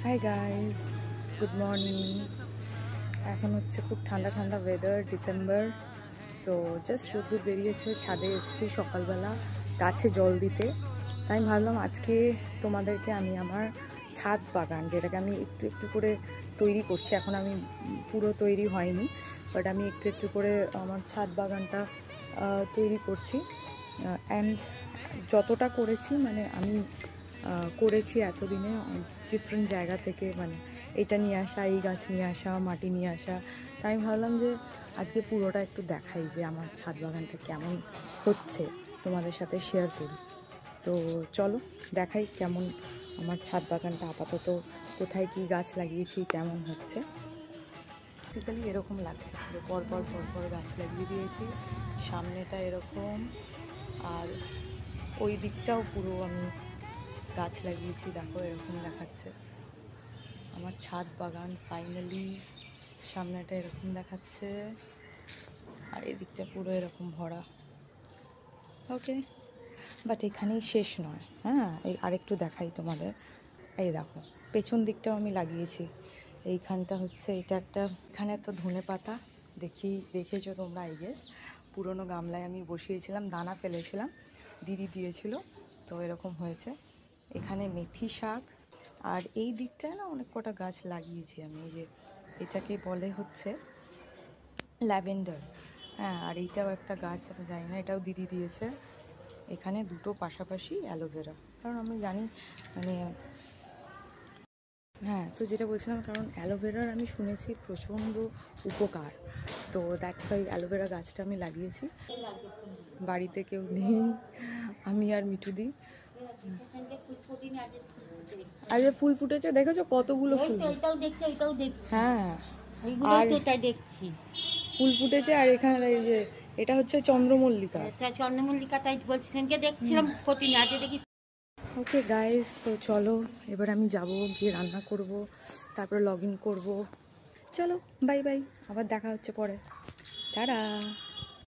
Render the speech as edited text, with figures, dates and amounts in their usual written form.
Hi guys, good morning. এখন হচ্ছে খুব ঠান্ডা ঠান্ডা ওয়েদার, ডিসেম্বর। সো জাস্ট রোদ্দুর বেরিয়েছে, ছাদে এসেছি সকালবেলা গাছে জল দিতে। তাই আমি ভাবলাম আজকে তোমাদেরকে আমি আমার ছাদ বাগান, যেটাকে আমি একটু একটু করে তৈরি করছি, এখন আমি পুরো তৈরি হয়নি, বাট আমি একটু একটু করে আমার ছাদ বাগানটা তৈরি করছি। অ্যান্ড যতটা করেছি মানে আমি করেছি এতদিনে ডিফারেন্ট জায়গা থেকে, মানে এটা নিয়ে আসা, এই গাছ নিয়ে আসা, মাটি নিয়ে আসা। তাই আমি ভাবলাম যে আজকে পুরোটা একটু দেখাই যে আমার ছাদ বাগানটা কেমন হচ্ছে, তোমাদের সাথে শেয়ার করি। তো চলো দেখাই কেমন আমার ছাদ বাগানটা আপাতত, কোথায় কী গাছ লাগিয়েছি, কেমন হচ্ছে। বেসিক্যালি এরকম লাগছে, পুরো পরপর পরপর গাছ লাগিয়ে দিয়েছি। সামনেটা এরকম, আর ওই দিকটাও পুরো আমি গাছ লাগিয়েছি। দেখো এরকম দেখাচ্ছে আমার ছাদ বাগান। ফাইনালি সামনেটা এরকম দেখাচ্ছে, আর এদিকটা পুরো এরকম ভরা। ওকে, বাট এখানেই শেষ নয়। হ্যাঁ, এই আরেকটু দেখাই তোমাদের। এই দেখো পেছন দিকটাও আমি লাগিয়েছি। এইখানটা হচ্ছে, এটা একটা, এখানে তো ধনে পাতা দেখেছো তোমরা আই গেস। পুরনো গামলায় আমি বসিয়েছিলাম, দানা ফেলেছিলাম, দিদি দিয়েছিল, তো এরকম হয়েছে। এখানে মেথি শাক, আর এই দিকটায় না অনেক কটা গাছ লাগিয়েছি আমি। এই যে এটাকে বলে হচ্ছে ল্যাভেন্ডার। হ্যাঁ, আর এইটাও একটা গাছ, আমি জানি না, এটাও দিদি দিয়েছে। এখানে দুটো পাশাপাশি অ্যালোভেরা, কারণ আমি জানি মানে, হ্যাঁ তো যেটা বলছিলাম, কারণ অ্যালোভেরার আমি শুনেছি প্রচণ্ড উপকার, তো দ্যাটস ওয়াই অ্যালোভেরা গাছটা আমি লাগিয়েছি। বাড়িতে কেউ নেই, আমি আর মিঠুদি। আর যে ফুল ফুটেছে দেখেছো কতগুলো ফুল, হ্যাঁ আর দেখছি ফুল ফুটেছে। আর এখানে এই যে এটা হচ্ছে চন্দ্রমল্লিকা, চন্দ্রমল্লিকা, তাই বলছি সেদিনকে দেখছিলাম প্রতিদিন, আজ দেখি। ওকে গাইস, তো চলো এবার আমি যাব, গিয়ে রান্না করব, তারপরে লগ ইন করবো। চলো বাই বাই, আবার দেখা হচ্ছে পরে, টাটা।